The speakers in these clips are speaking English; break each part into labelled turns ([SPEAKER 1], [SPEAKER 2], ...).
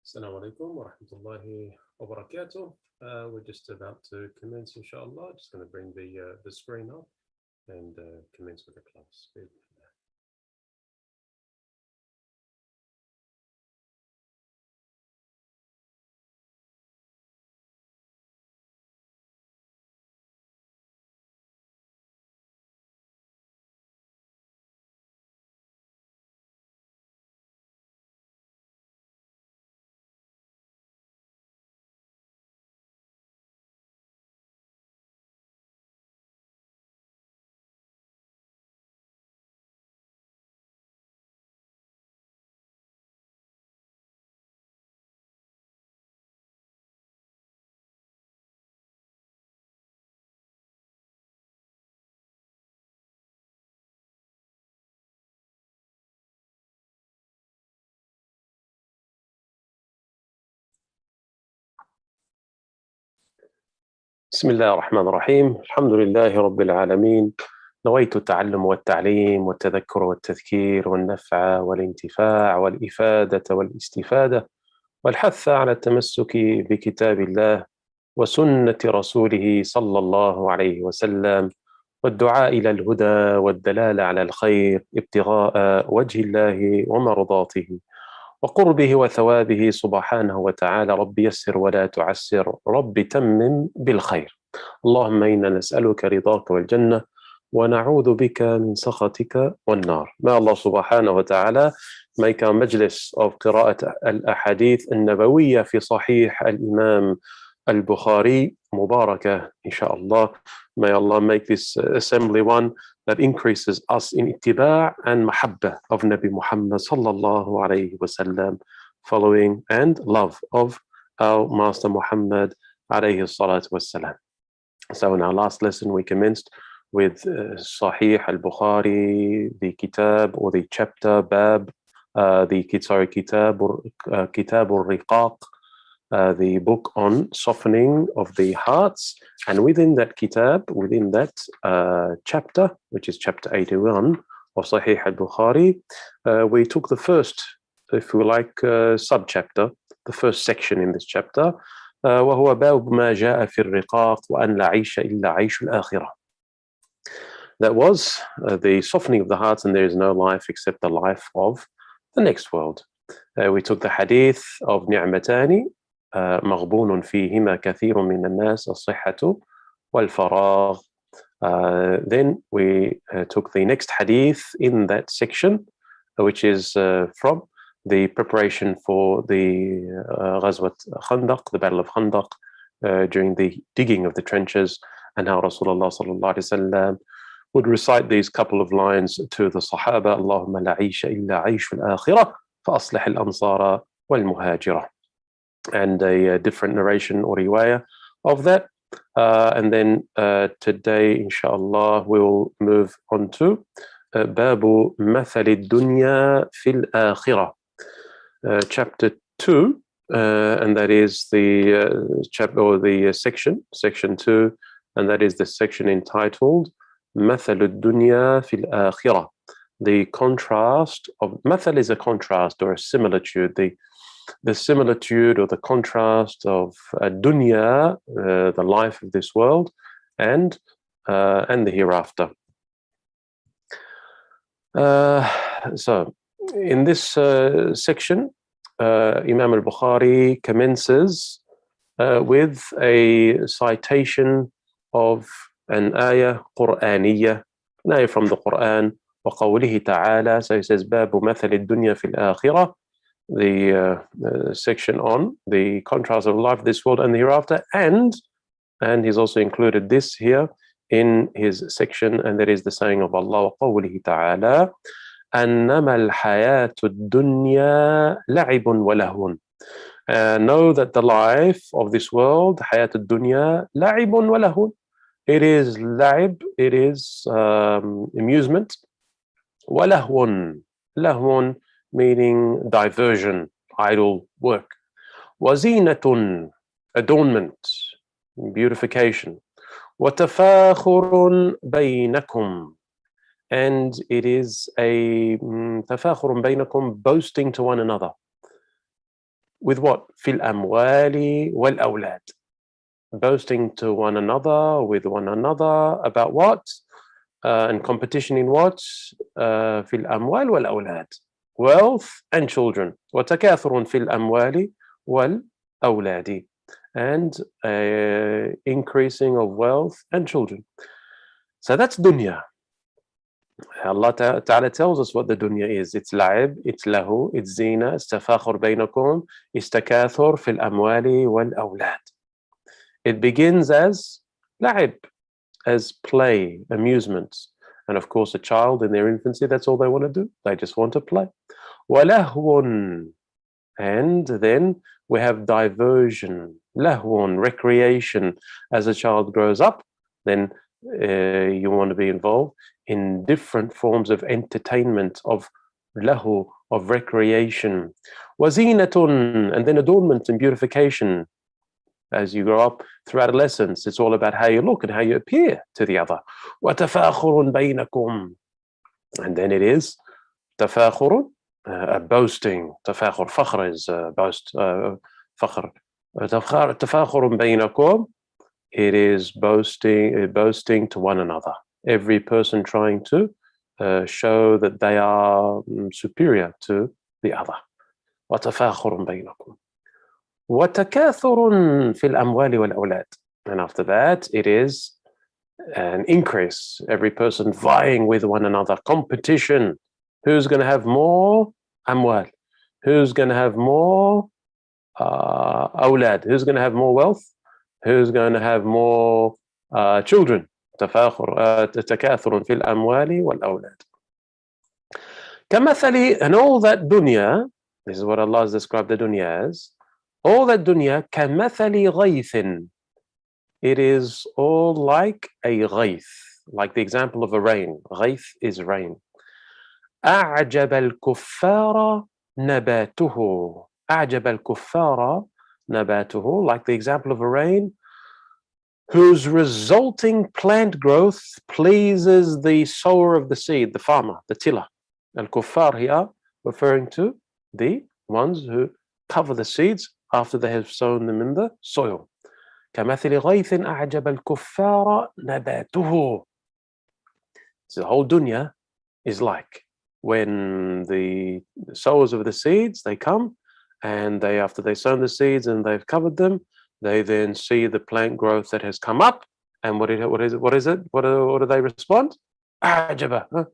[SPEAKER 1] Assalamu alaikum wa rahmatullahi wa barakatuh. We're just about to commence, inshallah. Just going to bring the screen up and commence with the class. بسم الله الرحمن الرحيم. الحمد لله رب العالمين. نويت التعلم والتعليم والتذكر والتذكير والنفع والانتفاع والإفادة والاستفادة والحث على التمسك بكتاب الله وسنة رسوله صلى الله عليه وسلم والدعاء إلى الهدى والدلالة على الخير ابتغاء وجه الله ومرضاته وقربه وثوابه سبحانه وتعالى. رب يسر ولا تعسر، رب تمم بالخير. اللهم إنا نسألك رضاك والجنة ونعوذ بك من سخطك والنار. May Allah subhanahu wa ta'ala make our majlis of قراءة الأحاديث النبوية في صحيح الإمام al-Bukhari mubarakah, inshallah. May Allah make this assembly one that increases us in ittiba' and mahabbah of Nabi Muhammad sallallahu alayhi wasallam, following and love of our Master Muhammad alayhi salatu wassalam. So in our last lesson we commenced with Sahih al-Bukhari, the kitab or the chapter, bab, kitab al-Riqaq, the book on softening of the hearts. And within that kitab, within that chapter, which is chapter 81 of Sahih al-Bukhari, we took the first, if you like, sub-chapter, the first section in this chapter, وهو باب ما جاء في الرقاق وأن لا عيش إلا عيش الآخرة. That was the softening of the hearts, and there is no life except the life of the next world. We took the hadith of نعمتان مغبون فيهما كثير من الناس الصحة والفراغ. Then we took the next hadith in that section, which is from the preparation for the Ghazwat Khandaq, the Battle of Khandaq, during the digging of the trenches, and how Rasulullah sallallahu alaihi wasallam would recite these couple of lines to the Sahaba: Allahumma la aisha illa aishu al-akhirah fa aslih al-ansara wal-muhajirah. And a different narration or riwayah of that. And then today, inshallah, we'll move on to Babu Mathal al-Dunya fil Akhirah, chapter 2, and that is the chapter or the section 2, and that is the section entitled Mathal al-Dunya fil Akhirah. The contrast of Mathal is a contrast or a similitude. The similitude or the contrast of dunya, the life of this world, and the hereafter. So, in this section, Imam al-Bukhari commences with a citation of an ayah Qur'aniyah, an ayah from the Quran, وقوله تعالى. So he says, باب مثل الدنيا في الآخرة, the section on the contrast of life, this world, and the hereafter, and he's also included this here in his section, and that is the saying of Allah, وقوله تعالى أنما الحياة الدنيا لعب ولهو. Know that the life of this world, حياة الدنيا لعب ولهو, it is لعب, it is amusement, ولهو, لهو meaning diversion, idle work. وزينة, adornment, beautification. وتفاخر بينكم, and it is a تفاخر بينكم, boasting to one another. with what? في الأموال والأولاد. Boasting to one another, with one another, about what? And competition in what? في الأموال والأولاد. Wealth and children. وتكاثر في الأموال والأولاد. And increasing of wealth and children. So that's dunya. Allah Ta'ala tells us what the dunya is. It's la'ib, it's lahu, it's zina, it's tafakhur baynakum, it's takathur fil amwali wal awlad. It begins as la'ib, as play, amusement. And of course, a child in their infancy, that's all they want to do. They just want to play. Walahwun. And then we have diversion, lahwun, recreation. As a child grows up, then you want to be involved in different forms of entertainment, of lahu, of recreation. Wazinatun, and then adornment and beautification. As you grow up through adolescence, it's all about how you look and how you appear to the other. وَتَفَاخُرٌ بَيْنَكُمْ. And then it is تَفَاخُرٌ, a boasting. تَفَاخُر, فخر is boast. فخر. تَفَاخُرٌ بَيْنَكُمْ. It is boasting to one another. Every person trying to show that they are superior to the other. وَتَفَاخُرٌ بَيْنَكُمْ. وَتَكَاثُرٌ فِي الْأَمْوَالِ وَالْأَوْلَادِ. And after that, it is an increase. Every person vying with one another. Competition. Who's going to have more amwal? Who's going to have more awlad? Who's going to have more wealth? Who's going to have more children? تكاثر في الأموال والأولاد. كمثل, and all that dunya, this is what Allah has described the dunya as, all that dunya, كمثل غيث. It is all like a غيث, like the example of a rain. غيث is rain. أعجب الكفار نباته. أعجب الكفار نباته, like the example of a rain whose resulting plant growth pleases the sower of the seed, the farmer, the tiller. Al-kuffar here referring to the ones who cover the seeds after they have sown them in the soil. كمثل غيث أعجب الكفار نباته. So the whole dunya is like when the sowers of the seeds, they come and they, after they've sown the seeds and they've covered them, they then see the plant growth that has come up, and what is it? What do they respond? أعجب.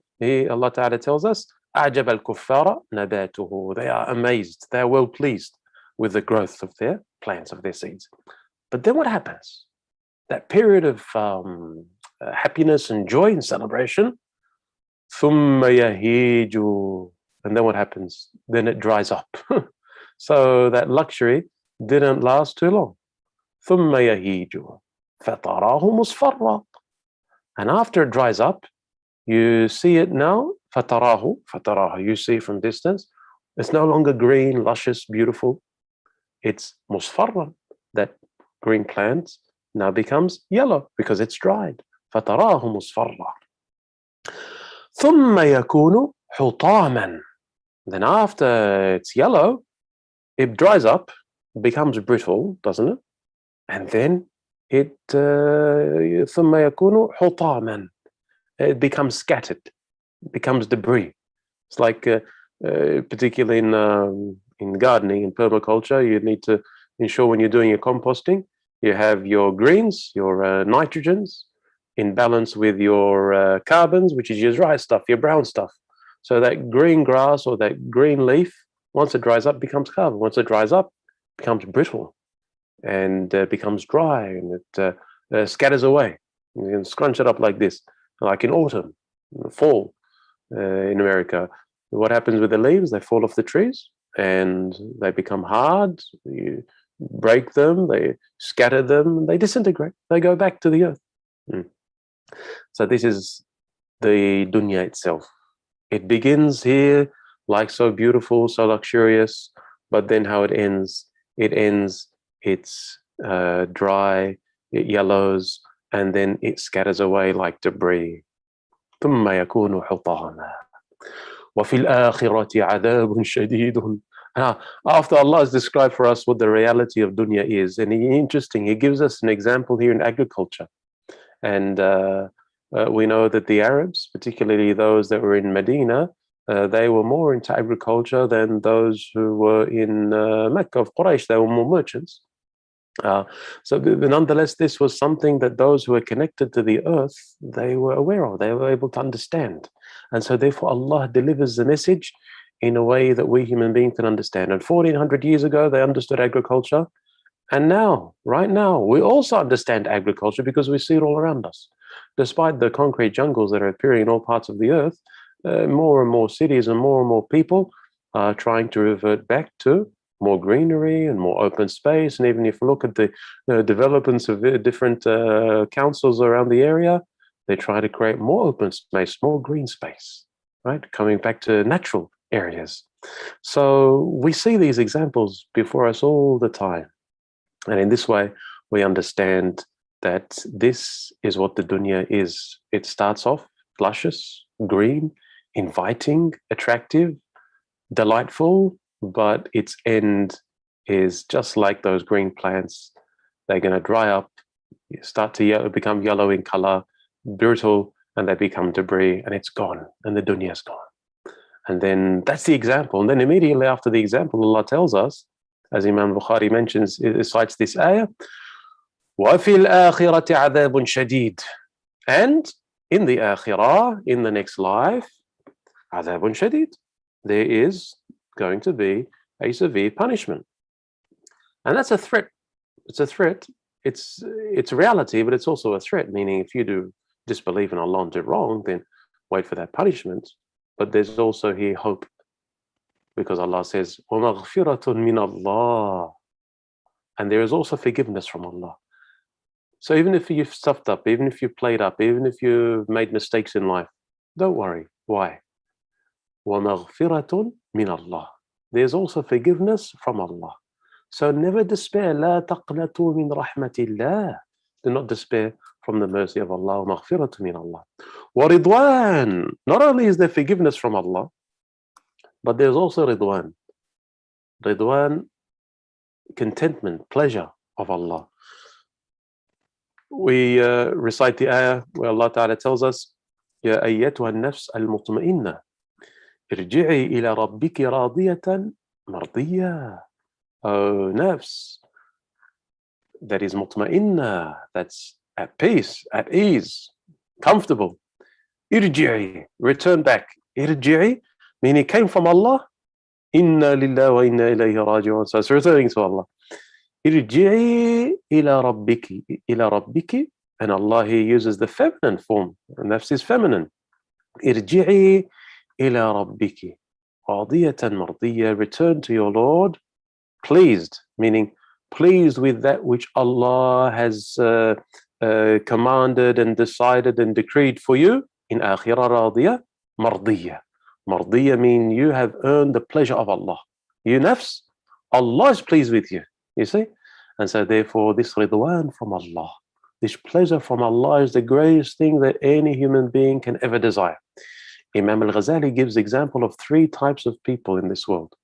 [SPEAKER 1] Allah Ta'ala tells us, أعجب الكفار نباته. They are amazed, they are well pleased with the growth of their plants, of their seeds. But then what happens? That period of happiness and joy and celebration, ثم يهيج. And then what happens? Then it dries up. So that luxury didn't last too long. ثم يهيج فتراه مصفرا. And after it dries up, you see it now. فتراه, you see from distance. It's no longer green, luscious, beautiful. It's مصفرا. That green plant now becomes yellow because it's dried. فتراه مصفرا. ثم يكون حطاما. Then after it's yellow, it dries up, becomes brittle, doesn't it? And then it ثم يكون حطاما. It becomes scattered, it becomes debris. It's like particularly in gardening, in permaculture, you need to ensure when you're doing your composting, you have your greens, your nitrogens in balance with your carbons, which is your dry stuff, your brown stuff. So that green grass or that green leaf, once it dries up, becomes carbon. Once it dries up, it becomes brittle and becomes dry, and it scatters away. You can scrunch it up like this, like in autumn, fall in America. What happens with the leaves? They fall off the trees and they become hard. You break them, they scatter them, they disintegrate, they go back to the earth. So this is the dunya itself. It begins here like so beautiful, so luxurious, but then how it ends, it's dry, it yellows, and then it scatters away like debris. ثم يكون حطاما وفي الآخرة عذاب شديد After Allah has described for us what the reality of dunya is, and interesting, He gives us an example here in agriculture. And we know that the Arabs, particularly those that were in Medina, they were more into agriculture than those who were in Mecca of Quraysh. They were more merchants. But nonetheless, this was something that those who were connected to the earth, they were aware of, they were able to understand. And so therefore Allah delivers the message in a way that we human beings can understand. And 1400 years ago, they understood agriculture. And now, right now, we also understand agriculture because we see it all around us. Despite the concrete jungles that are appearing in all parts of the earth, more and more cities and more people are trying to revert back to more greenery and more open space. And even if you look at the developments of different councils around the area, they try to create more open space, more green space, right? Coming back to natural areas. So we see these examples before us all the time. And in this way, we understand that this is what the dunya is. It starts off luscious, green, inviting, attractive, delightful, but its end is just like those green plants. They're going to dry up, start to become yellow in color, brittle, and they become debris, and it's gone, and the dunya is gone. And then that's the example. And then immediately after the example, Allah tells us, as Imam Bukhari mentions, it cites this ayah, وَفِي الْآخِرَةِ عَذَابٌ شَدِيدٌ. And in the akhirah, in the next life, عَذَابٌ شَدِيدٌ. There is going to be a severe punishment. And that's a threat. It's a threat. It's reality, but it's also a threat, meaning if you do disbelieve in Allah and do wrong, then wait for that punishment. But there's also here hope, because Allah says, وَمَغْفِرَةٌ مِّنَ اللَّهِ. And there is also forgiveness from Allah. So even if you've stuffed up, even if you've played up, even if you've made mistakes in life, don't worry. Why? وَمَغْفِرَةٌ مِّنَ اللَّهِ. There's also forgiveness from Allah. So never despair. لَا تَقْنَطُوا مِنْ رَحْمَةِ اللَّهِ. Do not despair from the mercy of Allah. وَمَغْفِرَةٌ مِّنَ اللَّهِ. وَرِضْوَانٌ. Not only is there forgiveness from Allah, but there's also ridwan. Ridwan, contentment, pleasure of Allah. We recite the ayah where Allah Ta'ala tells us, يَا أَيَّتُهَا النَّفْسَ الْمُطْمَئِنَّةِ ارْجِعِي إِلَى رَبِّكِ رَاضِيَةً مَرْضِيَّةً. Oh, nafs, that is mutma'inna, that's at peace, at ease, comfortable. Irji'i, return back. Irji'i, meaning it came from Allah. Inna lillahi wa inna ilayhi raji'un. So it's returning to Allah. Irji'i ila rabbiki. And Allah here uses the feminine form. Nafs is feminine. Irji'i ila rabbiki. Radiyatan mardiyya. Return to your Lord, pleased, meaning pleased with that which Allah has commanded and decided and decreed for you. In akhirah radiyah, mardiyah. Mardiyah means you have earned the pleasure of Allah. You nafs, Allah is pleased with you. You see? And so therefore this ridwan from Allah, this pleasure from Allah is the greatest thing that any human being can ever desire. Imam al-Ghazali gives example of 3 types of people in this world.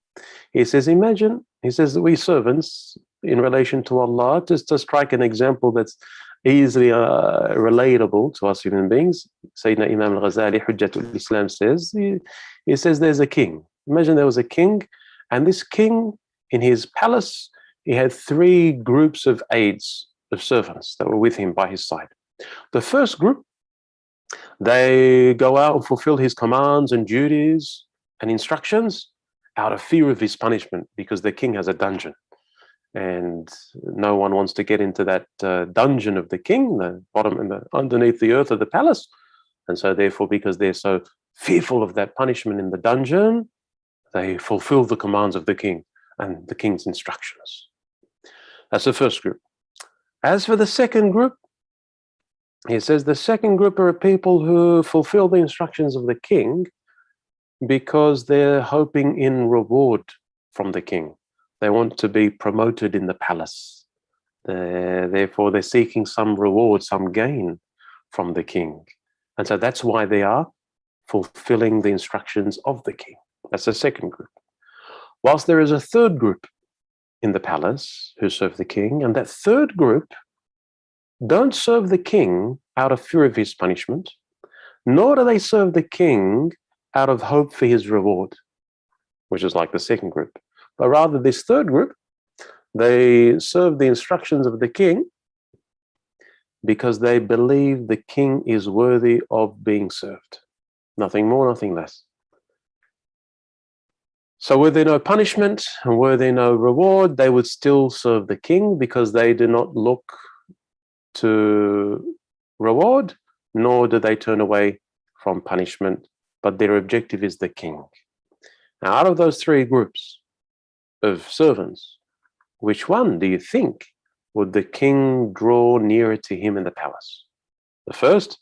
[SPEAKER 1] He says, imagine, he says that we servants in relation to Allah, just to strike an example that's easily relatable to us human beings. Sayyidina Imam al-Ghazali, Hujjatul Islam, says, he says there's a king. Imagine there was a king, and this king in his palace, he had 3 groups of aides, of servants that were with him by his side. The first group, they go out and fulfill his commands and duties and instructions out of fear of his punishment, because the king has a dungeon. And no one wants to get into that dungeon of the king, the bottom and the underneath the earth of the palace. And so therefore, because they're so fearful of that punishment in the dungeon, they fulfill the commands of the king and the king's instructions. That's the first group. As for the second group, he says the second group are people who fulfill the instructions of the king because they're hoping in reward from the king. They want to be promoted in the palace. Therefore, they're seeking some reward, some gain from the king. And so that's why they are fulfilling the instructions of the king. That's the second group. Whilst there is a third group in the palace who serve the king, and that third group don't serve the king out of fear of his punishment, nor do they serve the king out of hope for his reward, which is like the second group. But rather, this third group, they serve the instructions of the king because they believe the king is worthy of being served. Nothing more, nothing less. So were there no punishment and were there no reward, they would still serve the king because they do not look to reward, nor do they turn away from punishment, but their objective is the king. Now, out of those three groups of servants, which one do you think would the king draw nearer to him in the palace? The first,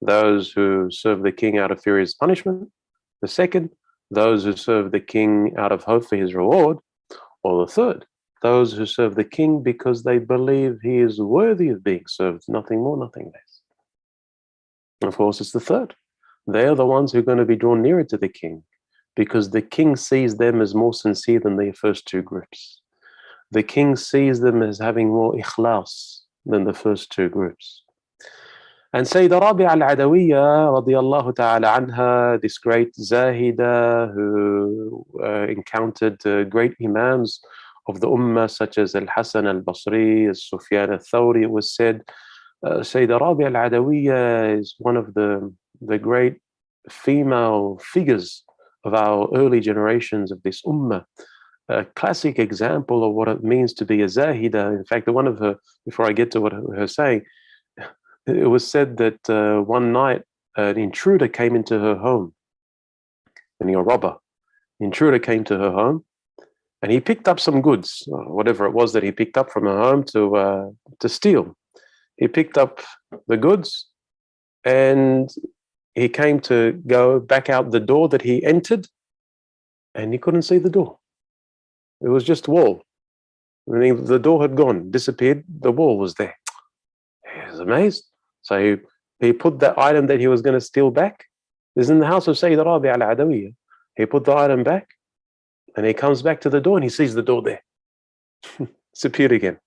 [SPEAKER 1] those who serve the king out of fear of his punishment. The second, those who serve the king out of hope for his reward. Or the third, those who serve the king because they believe he is worthy of being served, nothing more, nothing less. And of course, it's the third. They are the ones who are going to be drawn nearer to the king because the king sees them as more sincere than the first two groups. The king sees them as having more ikhlas than the first two groups. And Sayyida Rabi'a al-Adawiyya radiyallahu ta'ala anha, this great Zahida who encountered great imams of the Ummah such as Al-Hasan al-Basri, Sufyan al-Thawri, it was said, Sayyida Rabi'a al-Adawiyya is one of the great female figures of our early generations of this Ummah. A classic example of what it means to be a Zahida. In fact, one of her, before I get to what her saying, it was said that one night an intruder came into her home, meaning a robber. The intruder came to her home and he picked up some goods, whatever it was that he picked up from her home to steal. He picked up the goods and he came to go back out the door that he entered and he couldn't see the door. It was just a wall. The door had gone, disappeared, the wall was there. He was amazed. So he put that item that he was going to steal back. This is in the house of Sayyida Rabi'a al-Adawiyya. He put the item back and he comes back to the door and he sees the door there. Disappeared again.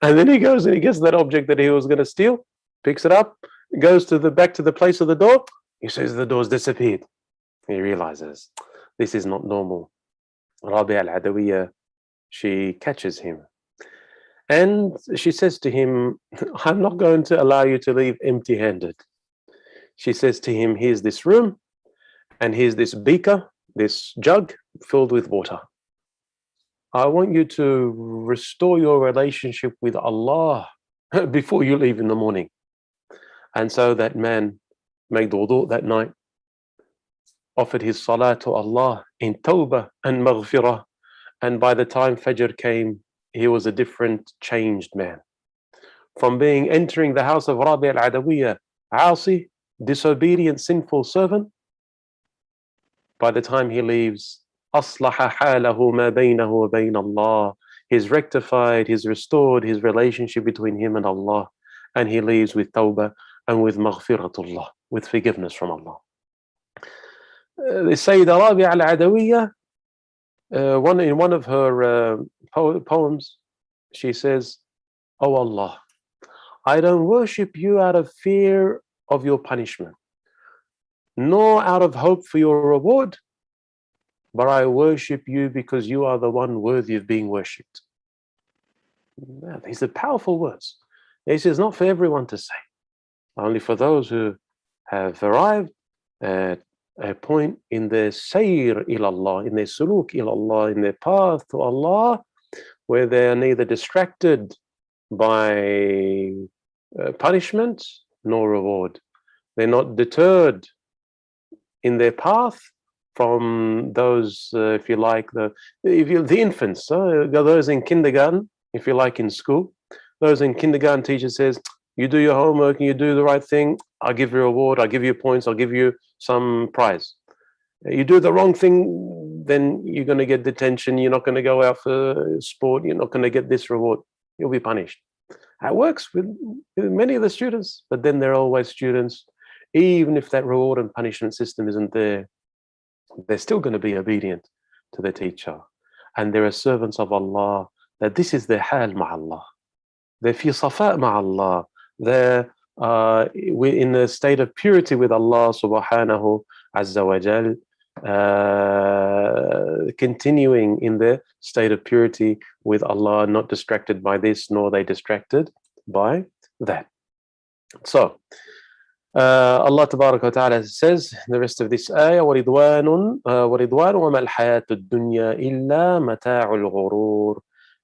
[SPEAKER 1] And then he goes and he gets that object that he was going to steal, picks it up, goes to back to the place of the door. He says the door's disappeared. He realizes this is not normal. Rabi'a al-Adawiyya, she catches him. And she says to him, I'm not going to allow you to leave empty-handed. She says to him, here's this room, and here's this beaker, this jug filled with water. I want you to restore your relationship with Allah before you leave in the morning. And so that man made wudu that night, offered his salah to Allah in tawbah and maghfirah, and by the time Fajr came, he was a different, changed man. From entering the house of Rabi'a al-Adawiyya, Asi, disobedient, sinful servant, by the time he leaves, أصلح حاله ما بينه وبين الله. He's rectified, he's restored his relationship between him and Allah, and he leaves with tawbah and with maghfiratullah, with forgiveness from Allah. The Sayyida Rabi'a al-Adawiyya, in one of her poems, she says, "Oh Allah, I don't worship you out of fear of your punishment, nor out of hope for your reward, but I worship you because you are the one worthy of being worshipped." These are powerful words. This is not for everyone to say, only for those who have arrived at a point in their sayr ilallah, in their suluk ilallah, in their path to Allah, where they are neither distracted by punishment nor reward. They're not deterred in their path from those, if you like, the infants, those in kindergarten, if you like, in school. Those in kindergarten, teacher says, you do your homework and you do the right thing, I'll give you a reward, I'll give you points, I'll give you some prize. You do the wrong thing, then you're going to get detention, you're not going to go out for sport, you're not going to get this reward, you'll be punished. That works with many of the students, but then there are always students, even if that reward and punishment system isn't there, they're still going to be obedient to the teacher, and they're servants of Allah, that this is their hal ma'Allah. They're fi safa' ma'Allah. They're in a state of purity with Allah subhanahu azza wa jal, continuing in their state of purity with Allah, not distracted by this, nor they distracted by that. So, Allah Tabarak wa Ta'ala says in the rest of this ayah, وَرِضْوَانٌ وَمَا الْحَيَاةُ الدُّنْيَا إِلَّا مَتَاعُ الْغُرُورِ.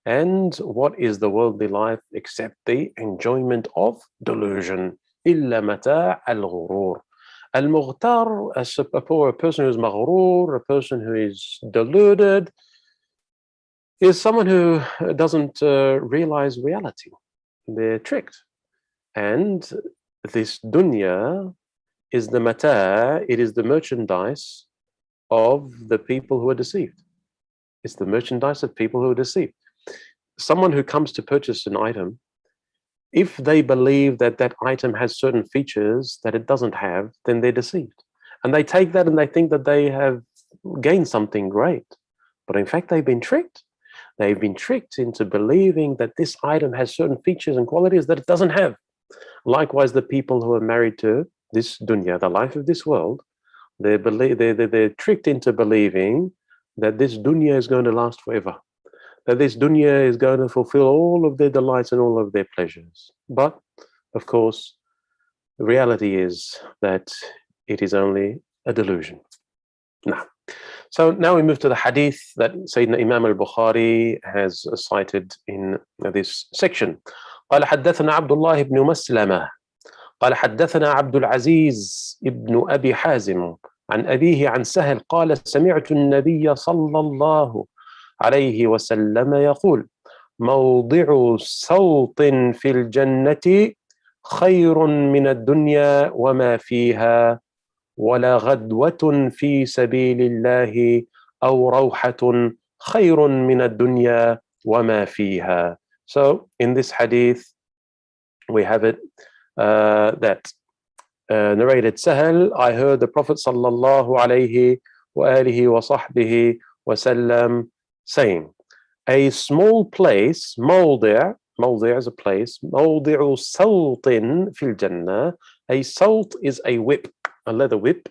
[SPEAKER 1] And what is the worldly life except the enjoyment of delusion? إِلَّا مَتَاعَ الْغُرُورِ. Al-Mughtar, a person who is maghrur, a person who is deluded, is someone who doesn't realize reality. They're tricked. And this dunya is the mata', it is the merchandise of the people who are deceived. It's the merchandise of people who are deceived. Someone who comes to purchase an item, if they believe that that item has certain features that it doesn't have, then they're deceived. And they take that and they think that they have gained something great. But in fact, they've been tricked. They've been tricked into believing that this item has certain features and qualities that it doesn't have. Likewise, the people who are married to this dunya, the life of this world, they're tricked into believing that this dunya is going to last forever, that this dunya is going to fulfill all of their delights and all of their pleasures. But, of course, the reality is that it is only a delusion. Now we move to the hadith that Sayyidina Imam al-Bukhari has cited in this section. قال حدثنا عبد الله بن مسلمة قال حدثنا عبد العزيز ابن أبي حازم عن أبيه عن سهل قال سمعت النبي صلى الله عليه وسلم يقول موضع سوط في الجنة خير من الدنيا وما فيها ولا غدوة في سبيل الله أو روحة خير من الدنيا وما فيها. So in this hadith we have it that narrated Sahel, I heard the Prophet sallallahu alayhi wa alihi wa sahbihi wa sallam saying, a small place, mawdi' is a place, mawdi'u sawtin fil jannah, a sawt is a whip, a leather whip,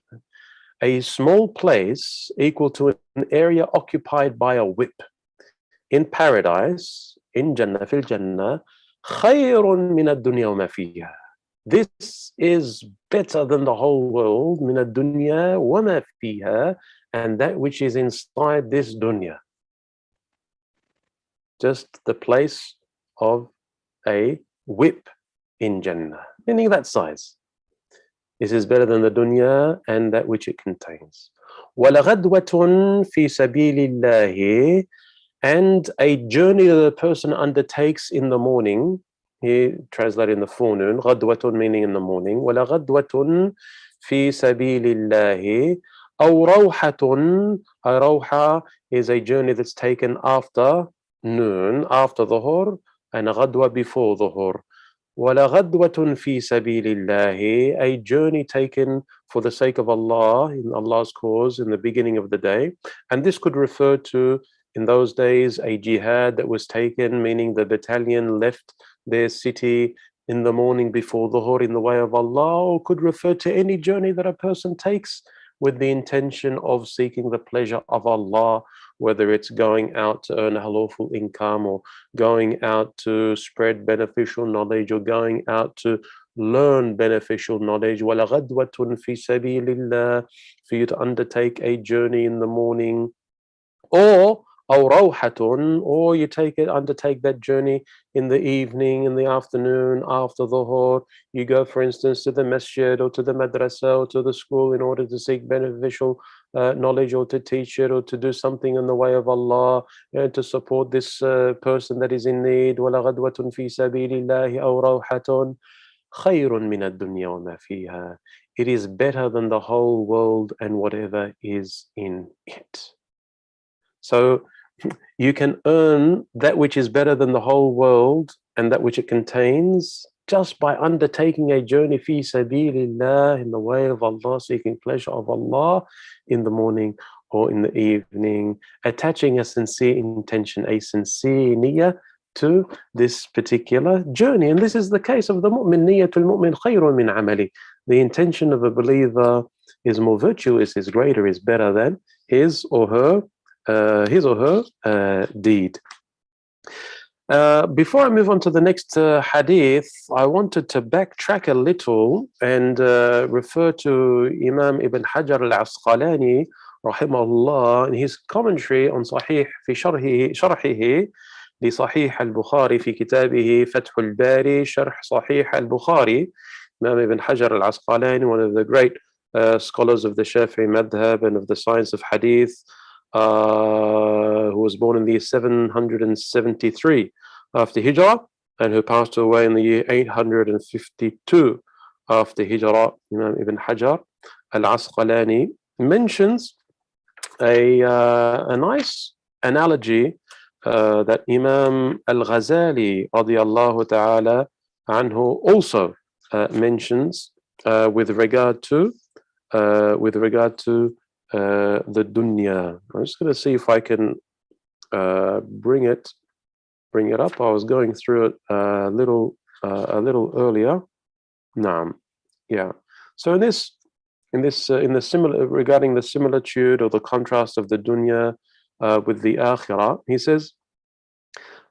[SPEAKER 1] a small place equal to an area occupied by a whip in paradise, in Jannah, fil Jannah, khayrun min ad-dunya wa ma fiha. This is better than the whole world, min ad-dunya wa ma fiha, and that which is inside this dunya. Just the place of a whip in Jannah, meaning that size. This is better than the dunya and that which it contains. وَلَغَدْوَةٌ فِي سَبِيلِ اللَّهِ. And a journey that a person undertakes in the morning, he translated in the forenoon, غدوة meaning in the morning, ولا غدوة في سبيل الله أو روحة. A روحة is a journey that's taken after noon, after dhuhr, and a غدوة before dhuhr. ولا غدوة في سبيل الله, a journey taken for the sake of Allah, in Allah's cause, in the beginning of the day. And this could refer to, in those days, a jihad that was taken, meaning the battalion left their city in the morning before dhuhr in the way of Allah, or could refer to any journey that a person takes with the intention of seeking the pleasure of Allah, whether it's going out to earn a lawful income, or going out to spread beneficial knowledge, or going out to learn beneficial knowledge. وَلَغَدْوَةٌ فِي سَبِيلِ اللَّهِ, for you to undertake a journey in the morning, or rawhatun, or you undertake that journey in the evening, in the afternoon, after dhuhr. You go, for instance, to the masjid or to the madrasa or to the school in order to seek beneficial knowledge, or to teach it, or to do something in the way of Allah, to support this person that is in need. وَلَا غَدْوَةٌ فِي سَبِيلِ اللَّهِ أَوْ رَوْحَةٌ خَيْرٌ مِنَ الدُّنْيَا وَمَا فِيهَا. It is better than the whole world and whatever is in it. So you can earn that which is better than the whole world and that which it contains just by undertaking a journey fi sabilillah, in the way of Allah, seeking pleasure of Allah in the morning or in the evening, attaching a sincere intention, a sincere niyyah to this particular journey. And this is the case of the mu'min. Niyyatul mu'min khayrun min amali. The intention of a believer is more virtuous, is greater, is better than his or her deed. Before I move on to the next hadith, I wanted to backtrack a little and refer to Imam Ibn Hajar al-Asqalani rahimahullah in his commentary on Sahih في شرحه لصحيح البخاري في كتابه فتح الباري شرح صحيح البخاري. Imam Ibn Hajar al-Asqalani, one of the great scholars of the Shafi'i madhab and of the science of hadith, who was born in the year 773 after Hijrah and who passed away in the year 852 after Hijrah. Imam Ibn Hajar al-Asqalani mentions a nice analogy that Imam al-Ghazali radiyallahu ta'ala anhu also mentions with regard to the dunya. I'm just going to see if I can bring it up. I was going through it a little earlier. Naam. Yeah. So in the similar, regarding the similitude or the contrast of the dunya with the akhirah, he says,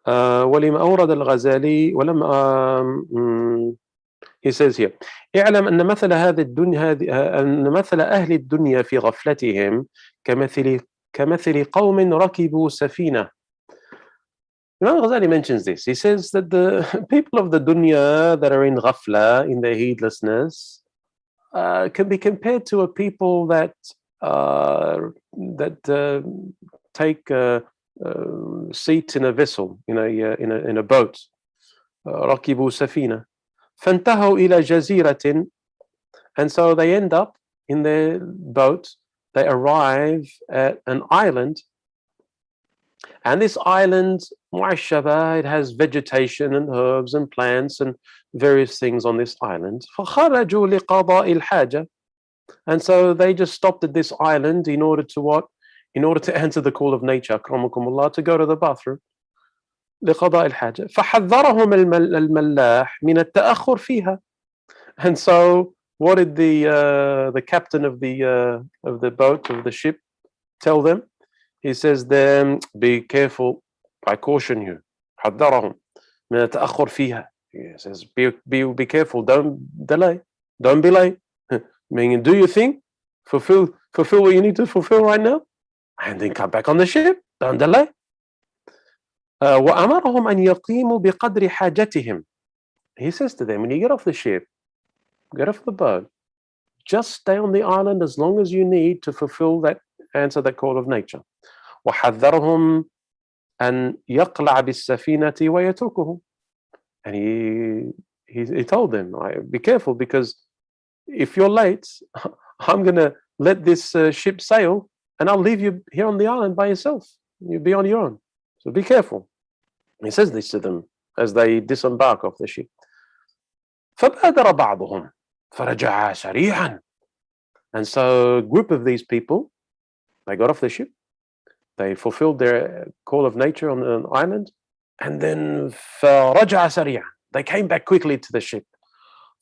[SPEAKER 1] ولما أورد الغزالي ولم he says here اعلم أن مثل هذه الدنيا أن مثل أهل الدنيا في غفلتهم كمثل قوم ركبوا سفينة. Imam Ghazali mentions this. He says that the people of the dunya that are in ghafla, in their heedlessness, can be compared to a people that take seat in a vessel, in a boat. ركبوا سفينة فانتهوا إلى جزيرة, and so they end up in their boat. They arrive at an island, and this island, mu'ashaba, it has vegetation and herbs and plants and various things on this island. فخرجوا لقضاء الحاجة, and so they just stopped at this island in order to what? In order to answer the call of nature, أكرمكم الله, to go to the bathroom. لقضاء الحاجة فحذرهم الملاح من التأخر فيها. And so what did the captain of the boat, of the ship, tell them? He says them, be careful, I caution you. حذرهم من التأخر فيها. He says be careful, don't delay, don't be late. Meaning, do your thing, fulfill what you need to fulfill right now, and then come back on the ship, don't delay. وأمرهم أن يقيموا بقدر حاجتهم. He says to them, when you get off the ship, get off the boat, just stay on the island as long as you need to fulfill that, answer that call of nature. وحذرهم أن يقلع بالسفينة ويتركهم. And he told them, be careful, because if you're late, I'm going to let this ship sail and I'll leave you here on the island by yourself. You'll be on your own. So be careful. He says this to them as they disembark off the ship. فبادر بعضهم فرجع سريعا. And so a group of these people, they got off the ship, they fulfilled their call of nature on an island, and then فرجع سريعا, they came back quickly to the ship.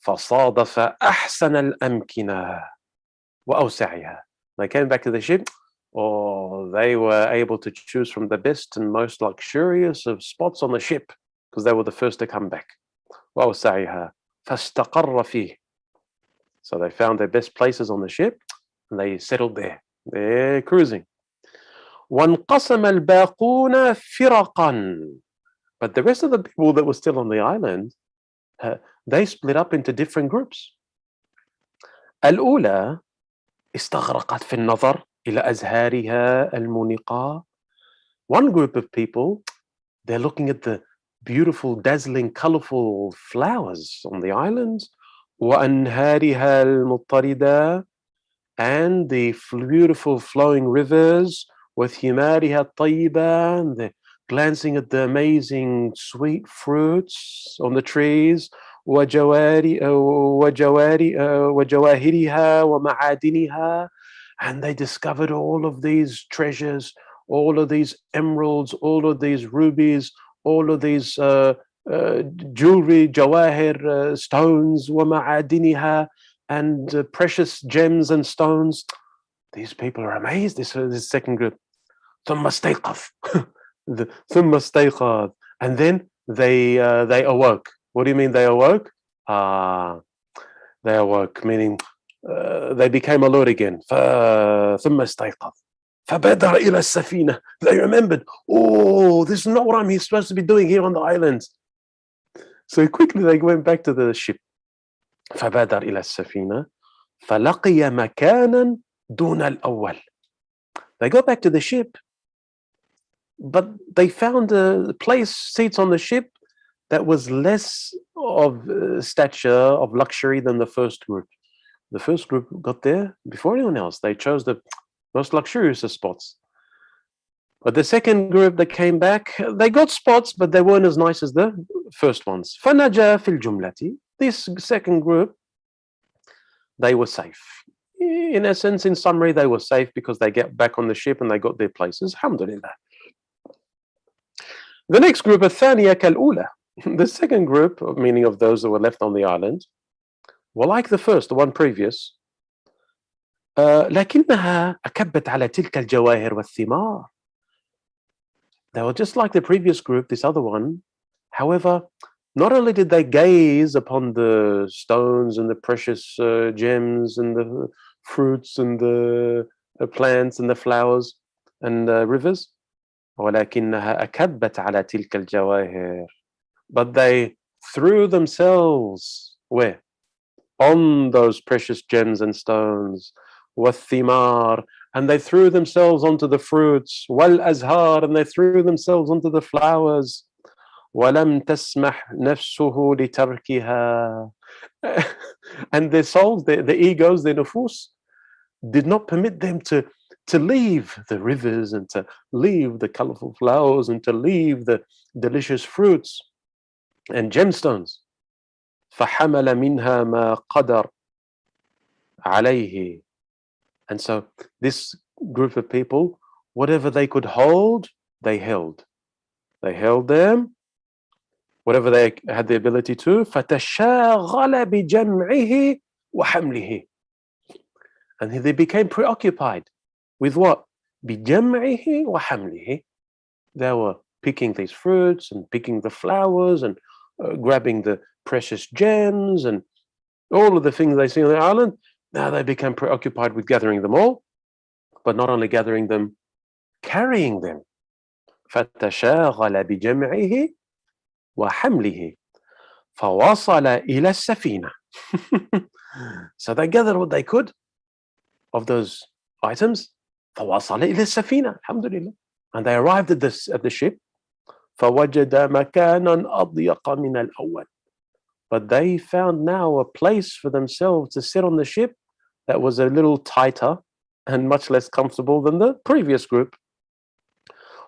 [SPEAKER 1] فصادف أحسن الأمكنة وأوسعها. They came back to the ship, they were able to choose from the best and most luxurious of spots on the ship, because they were the first to come back. وأوسعها فاستقر فيه. So they found their best places on the ship and they settled there. They're cruising. وانقسم الباقون فرقا. But the rest of the people that were still on the island, they split up into different groups. الأولى استغرقت في النظر إلى أزهارها المنقة. One group of people, they're looking at the beautiful, dazzling, colorful flowers on the islands. وأنهارها المضطردة, and the beautiful flowing rivers. وثمارها الطيبة, and they're glancing at the amazing sweet fruits on the trees. وجواهرها ومعادنها, and they discovered all of these treasures, all of these emeralds, all of these rubies, all of these jewelry, jawahir, stones, ومعادنها, and precious gems and stones. These people are amazed. This second group. ثم استيقظ. ثم استيقظ. And then they awoke. What do you mean they awoke? They awoke, meaning they became alert again. ثم استيقظ. فبادر إلى السفينة. They remembered, oh, this is not what I'm supposed to be doing here on the island. So quickly they went back to the ship. فبادر إلى السفينة فلقي مكانا دون الأول. They got back to the ship, but they found a place, seats on the ship, that was less of stature, of luxury than the first group. The first group got there before anyone else. They chose the most luxurious of spots. But the second group that came back, they got spots, but they weren't as nice as the first ones. فَنَجَا فِي الْجُمْلَةِ. This second group, they were safe. In essence, in summary, they were safe because they get back on the ship and they got their places. Alhamdulillah. The next group, الثانية كالأولى. The second group, meaning of those that were left on the island, were like the first, the one previous. لكنها أكبت على تلك الجواهر والثمار. They were just like the previous group, this other one. However, not only did they gaze upon the stones and the precious gems and the fruits and the plants and the flowers and rivers, ولكنها أكبت على تلك الجواهر. But they threw themselves where? On those precious gems and stones. والثمار, and they threw themselves onto the fruits. والأزهار, and they threw themselves onto the flowers. ولم تسمح نفسه لتركها. And their souls, the egos, their nufus, did not permit them to leave the rivers and to leave the colorful flowers and to leave the delicious fruits and gemstones. فحمل منها ما قدر عليه. And so this group of people, whatever they could hold, they held. They held them, whatever they had the ability to. فتشاغل بجمعه وحمله. And they became preoccupied with what? بجمعه وحمله. They were picking these fruits and picking the flowers and grabbing the precious gems and all of the things they see on the island. Now they became preoccupied with gathering them all, but not only gathering them, carrying them. فتشاغل بجمعه وحمله فوصل إلى السفينة. So they gathered what they could of those items. فوصل إلى السفينة. Alhamdulillah. And they arrived at the ship. فوجد مكانا أضيق من الأول. But they found now a place for themselves to sit on the ship that was a little tighter and much less comfortable than the previous group.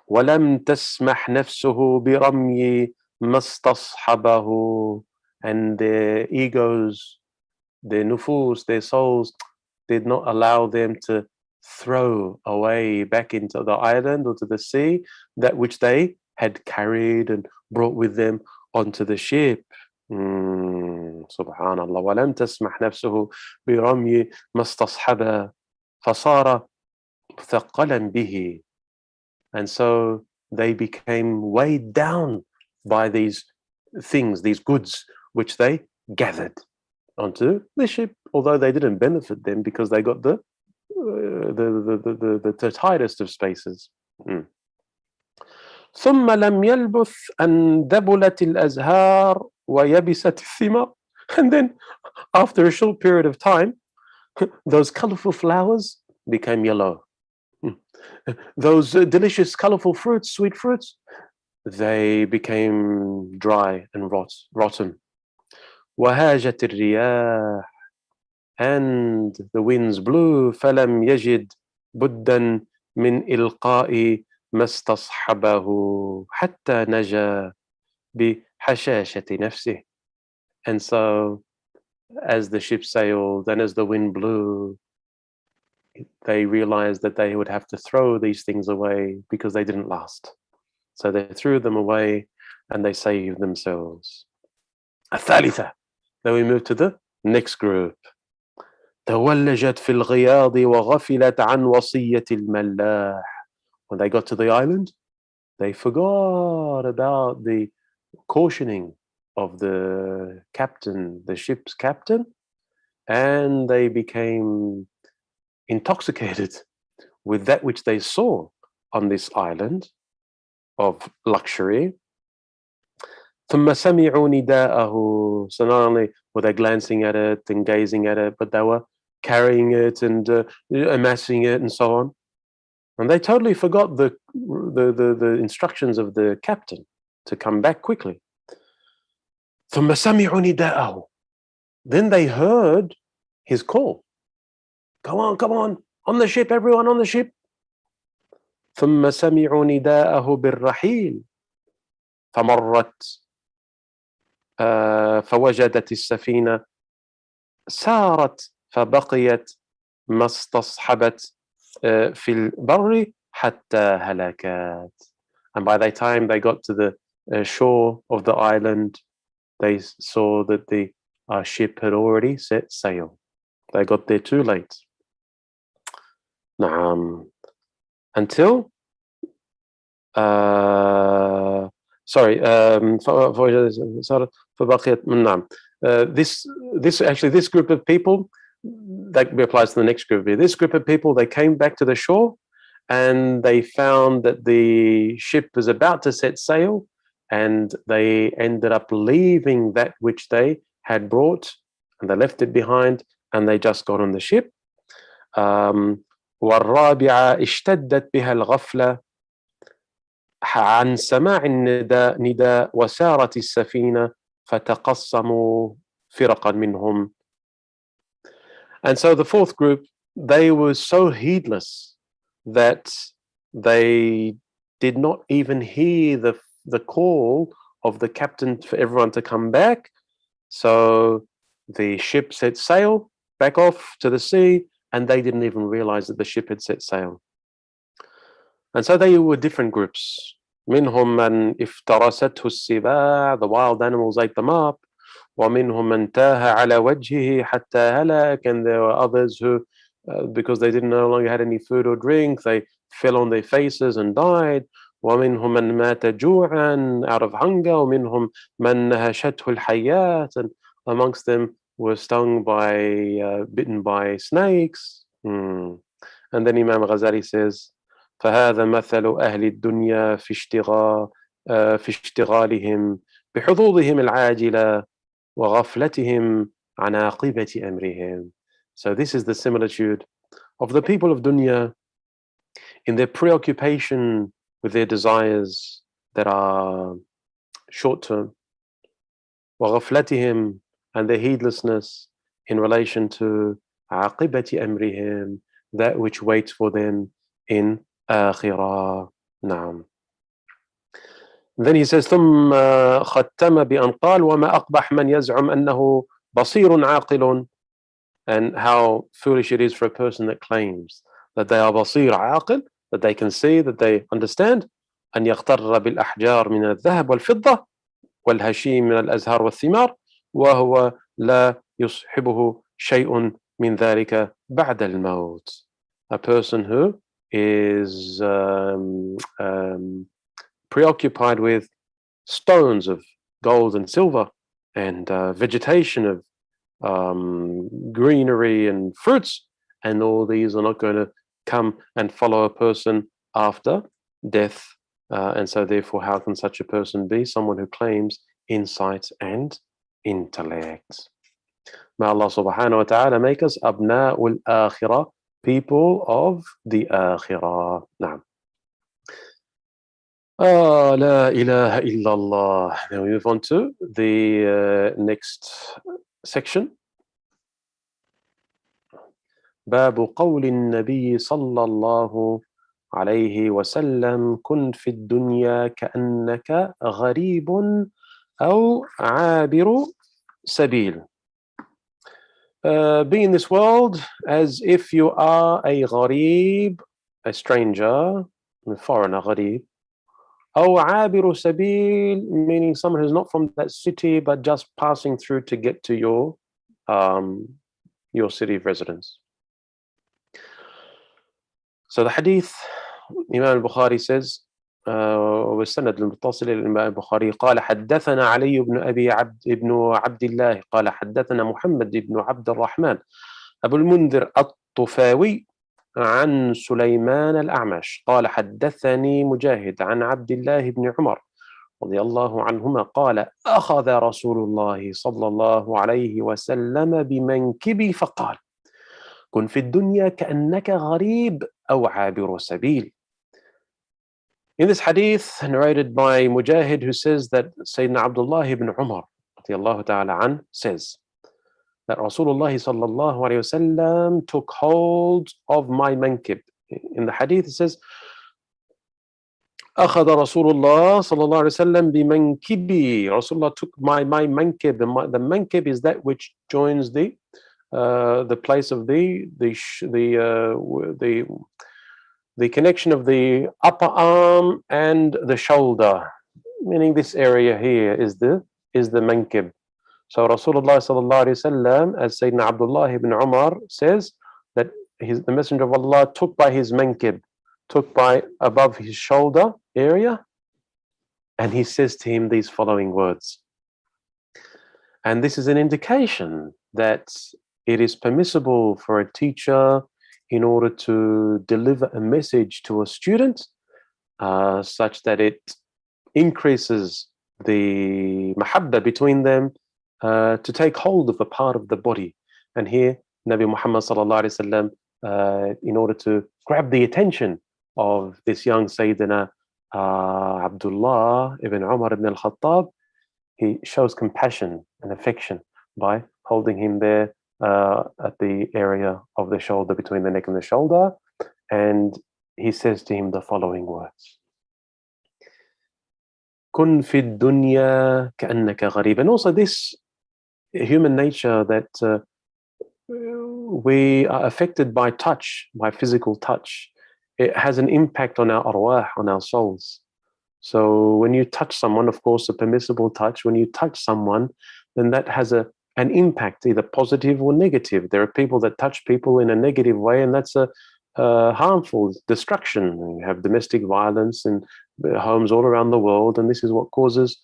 [SPEAKER 1] ولم تسمح نفسه برمي ما استصحبه. And their egos, their nufus, their souls, did not allow them to throw away back into the island or to the sea that which they had carried and brought with them onto the ship. سبحان الله. ولم تسمح نفسه برمي ما استصحبه فصار مثقلا به. And so they became weighed down by these things, these goods, which they gathered onto the ship, although they didn't benefit them because they got the tightest of spaces. ثم لم يلبث أن دبلت الأزهار ويبست الثمار. And then after a short period of time, those colorful flowers became yellow. Those delicious colorful fruits, sweet fruits, they became dry and rotten. وهاجت الرياح, and the winds blew. فلم يجد بدا من إلقاء ما استصحبه حتى نجا بحشاشة نفسه. And so as the ship sailed and as the wind blew, they realized that they would have to throw these things away because they didn't last. So they threw them away and they saved themselves. الثالثة. Then we move to the next group. تولجت في الغياض وغفلت عن وصية الملاح. When they got to the island, they forgot about the cautioning of the captain, the ship's captain, and they became intoxicated with that which they saw on this island of luxury. ثم سمعوا نداءه. So not only were they glancing at it and gazing at it, but they were carrying it and amassing it and so on. And they totally forgot the instructions of the captain to come back quickly. ثم سمعوا نداءه. Then they heard his call. Come on, on the ship, everyone on the ship. ثم سمعوا نداءه بالرحيل. فمرت فوجدت السفينة سارت فبقيت ما استصحبت في البر حتى هلكت. And by the time they got to the shore of the island, they saw that the ship had already set sail. They got there too late. Until this group of people, that applies to the next group here. This group of people, they came back to the shore and they found that the ship was about to set sail, and they ended up leaving that which they had brought, and they left it behind, and they just got on the ship. والرابعة اشتدت بها الغفلة عن سماع نداء وسارت السفينة فتقسموا فرقا منهم. And so the fourth group, they were so heedless that they did not even hear the call of the captain for everyone to come back. So the ship set sail back off to the sea, and they didn't even realize that the ship had set sail. And so they were different groups. منهم من افترسته السباع, the wild animals ate them up. ومنهم من تاه على وجهه حتى هلك, and there were others who, because they didn't no longer had any food or drink, they fell on their faces and died. ومنهم من مات جوعا, out of hunger. ومنهم من نهشته الحيات, and amongst them were stung by, bitten by snakes. And then Imam Ghazali says, فهذا مثل أهل الدنيا في اشتغالهم بحظوظهم العاجلة وغفلتهم عن عاقبة أمرهم. So this is the similitude of the people of dunya in their preoccupation with their desires that are short-term, وغفلتهم, and their heedlessness in relation to عاقبة أمرهم, that which waits for them in آخرة. نعم. Then he says ثم ختم بأن قال وما أقبح من يزعم أنه بصير عاقل, and how foolish it is for a person that claims that they are بصير عاقل, that they can see, that they understand, أن يغتر بالأحجار من الذهب والفضة والهشيم من الأزهار والثمار وهو لا يصحبه شيء من ذلك بعد الموت. A person who is preoccupied with stones of gold and silver and vegetation of greenery and fruits, and all these are not going to come and follow a person after death. And so therefore, how can such a person be someone who claims insight and intellect? May Allah subhanahu wa ta'ala make us abna'ul akhirah, people of the akhirah. Naam. La ilaha illallah. Now we move on to the next section. باب قول النبي صلى الله عليه وسلم كن في الدنيا كأنك غريب أو عابر سبيل. be in this world as if you are a gharib, a stranger, a foreigner, gharib. أو عابر سبيل, meaning someone who's not from that city but just passing through to get to your city of residence. So the hadith, Imam al-Bukhari says, والسند المتصل إلى الإمام البخاري قال حدثنا علي بن عبد الله قال حدثنا محمد بن عبد الرحمن أبو المنذر الطفاوي عن سليمان الأعمش قال حدثني مجاهد عن عبد الله بن عمر رضي الله عنهما قال أخذ رسول الله صلى الله عليه وسلم بمنكبي فقال كن في الدنيا كأنك غريب أو عابر سبيل. In this hadith narrated by Mujahid, who says that Sayyidina Abdullah ibn Umar رضي الله تعالى عنه says that Rasulullah sallallahu alayhi wasallam took hold of my mankib. In the hadith it says أخذ رسول الله صلى الله عليه وسلم بمنكبي. Rasulullah took my mankib. The mankib is that which joins the place of the connection of the upper arm and the shoulder, meaning this area here is the mankib. So Rasulullah sallallahu alaihi wasallam, as Sayyidina Abdullah ibn Umar says, that the Messenger of Allah took by his mankib, took by above his shoulder area, and he says to him these following words. And this is an indication that it is permissible for a teacher, in order to deliver a message to a student, such that it increases the mahabba between them, to take hold of a part of the body. And here Nabi Muhammad sallallahu alaihi wasallam, in order to grab the attention of this young Sayyidina Abdullah ibn Umar ibn al-Khattab, he shows compassion and affection by holding him there at the area of the shoulder, between the neck and the shoulder, and he says to him the following words: "Kun fi dunya ka'annaka gharib." And also this human nature that we are affected by touch, by physical touch. It has an impact on our arwah, on our souls. So when you touch someone, of course, a permissible touch, when you touch someone, then that has an impact, either positive or negative. There are people that touch people in a negative way, and that's a harmful destruction. You have domestic violence in homes all around the world, and this is what causes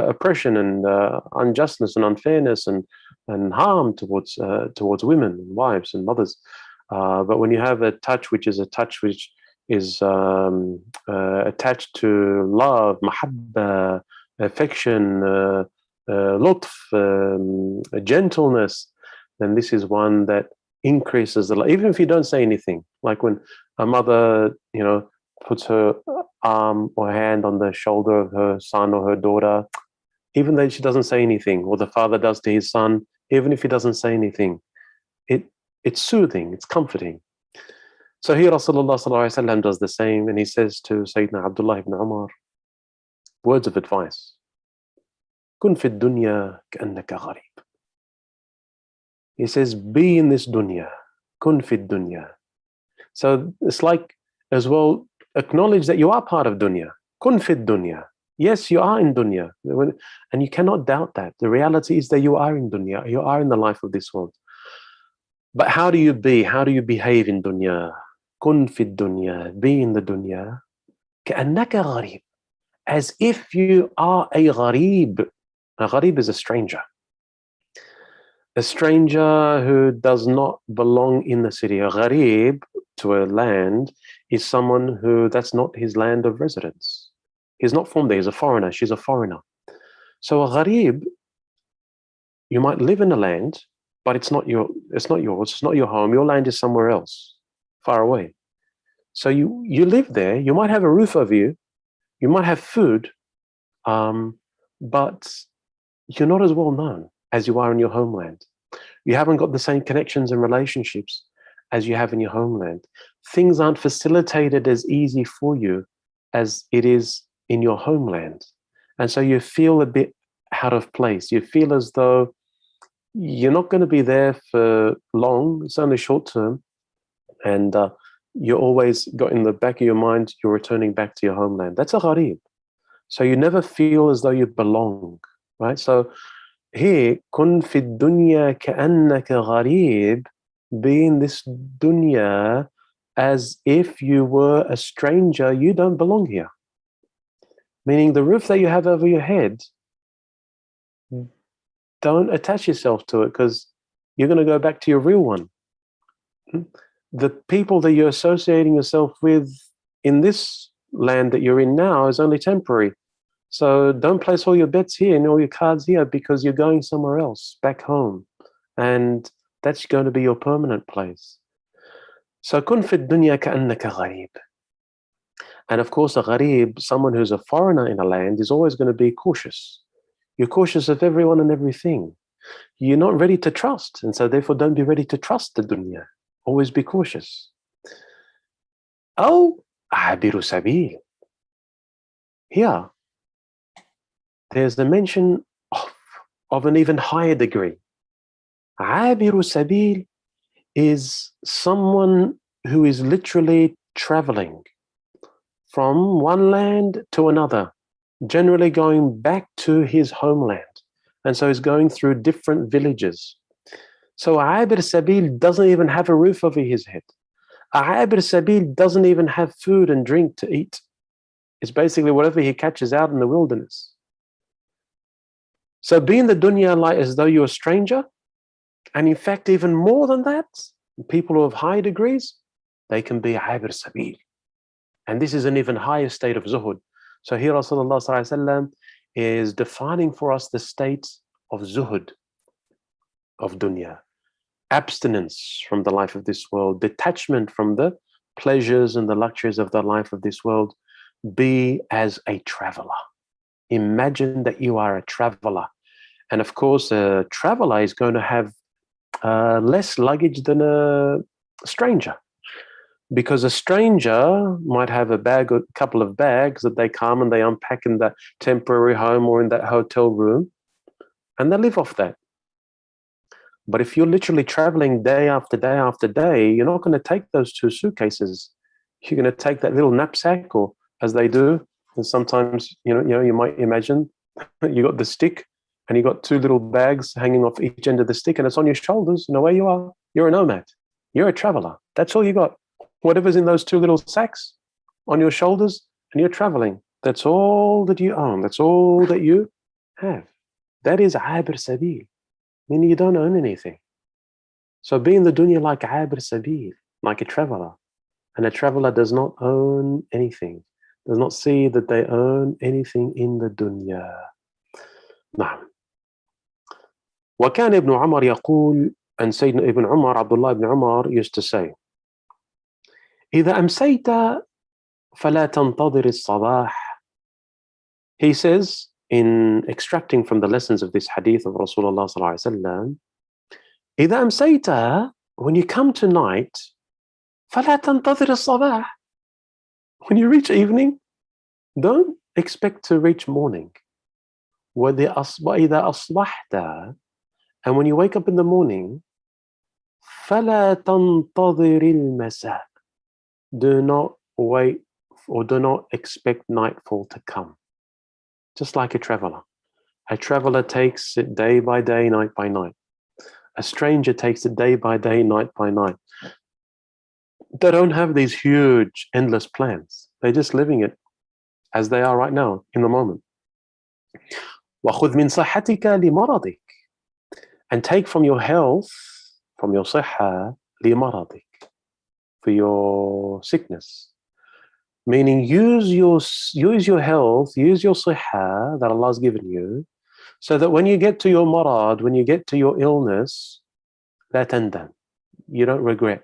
[SPEAKER 1] oppression and unjustness and unfairness and harm towards women and wives and mothers. But when you have a touch which is attached to love, mahabba, affection, lutf, gentleness, then this is one that increases the love, even if you don't say anything. Like when a mother, puts her arm or hand on the shoulder of her son or her daughter, even though she doesn't say anything, or the father does to his son, even if he doesn't say anything, it's soothing, it's comforting. So here Rasulullah sallallahu alaihi wasallam does the same, and he says to Sayyidina Abdullah ibn Umar words of advice: "Kun fi dunya ka'annaka gharib." He says, be in this dunya, kun fi dunya. So it's like, as well, acknowledge that you are part of dunya. Kun fi dunya. Yes, you are in dunya, and you cannot doubt that. The reality is that you are in dunya, you are in the life of this world. But how do you behave in dunya? Kun fi dunya, be in the dunya, ka'annaka gharib, as if you are a gharib. A gharib is a stranger. A stranger who does not belong in the city. A gharib to a land is someone who, that's not his land of residence. He's not from there, he's a foreigner, she's a foreigner. So a gharib, you might live in a land, but it's not yours, it's not your home, your land is somewhere else, far away. So you live there, you might have a roof over you, you might have food, but you're not as well known as you are in your homeland. You haven't got the same connections and relationships as you have in your homeland. Things aren't facilitated as easy for you as it is in your homeland. And so you feel a bit out of place. You feel as though you're not going to be there for long. It's only short term. And you always got in the back of your mind, you're returning back to your homeland. That's a gharib. So you never feel as though you belong, right? So here, kun fi dunya ka'annaka gharib, be in this dunya as if you were a stranger, you don't belong here. Meaning the roof that you have over your head, don't attach yourself to it because you're going to go back to your real one. The people that you're associating yourself with in this land that you're in now is only temporary. So don't place all your bets here and all your cards here because you're going somewhere else, back home. And that's going to be your permanent place. So kun fi dunya ka'annaka gharib. And of course, a gharib, someone who's a foreigner in a land, is always going to be cautious. You're cautious of everyone and everything. You're not ready to trust. And so therefore, don't be ready to trust the dunya. Always be cautious. أو عابر سبيل. Here, there's the mention of an even higher degree. عابر سبيل is someone who is literally traveling from one land to another, generally going back to his homeland. And so he's going through different villages. So عابر سبيل doesn't even have a roof over his head. عابر سبيل doesn't even have food and drink to eat. It's basically whatever he catches out in the wilderness. So be in the dunya like as though you're a stranger. And in fact, even more than that, people who have high degrees, they can be عابر سبيل. And this is an even higher state of zuhud. So here Rasulullah sallallahu alaihi wasallam is defining for us the state of zuhud, of dunya. Abstinence from the life of this world, detachment from the pleasures and the luxuries of the life of this world. Be as a traveler. Imagine that you are a traveler. And of course, a traveler is going to have less luggage than a stranger. Because a stranger might have a bag, a couple of bags that they come and they unpack in that temporary home or in that hotel room, and they live off that. But if you're literally traveling day after day after day, you're not going to take those 2 suitcases. You're going to take that little knapsack, or as they do, and sometimes you might imagine you got the stick and you got 2 little bags hanging off each end of the stick, and it's on your shoulders, and away you are. You're a nomad. You're a traveler. That's all you got. Whatever's in those 2 little sacks on your shoulders, and you're traveling. That's all that you own. That's all that you have. That is عابر سبيل. Meaning you don't own anything. So be in the dunya like عابر سبيل, like a traveler. And a traveler does not own anything, does not see that they own anything in the dunya. نعم. وكان ابن عمر يقول, and Sayyidina Ibn Umar, Abdullah ibn Umar used to say, إذا أمسيت فلا تنتظر الصباح. He says, in extracting from the lessons of this hadith of Rasulullah sallallahu alaihi wasallam, إذا أمسيت, when you come to night, فلا تنتظر الصباح. When you reach evening, don't expect to reach morning. وإذا أصبحت, and when you wake up in the morning, فلا تنتظر المساء. Do not wait or do not expect nightfall to come. Just like a traveler. A traveler takes it day by day, night by night. A stranger takes it day by day, night by night. They don't have these huge, endless plans. They're just living it as they are right now, in the moment. وَخُذْ مِنْ صَحَّتِكَ لِمَرَضِكَ. And take from your health, from your صحة, لِمَرَضِكَ. For your sickness. Meaning use your health, use your صحة that Allah has given you, so that when you get to your marad, when you get to your illness, لا تندم. You don't regret.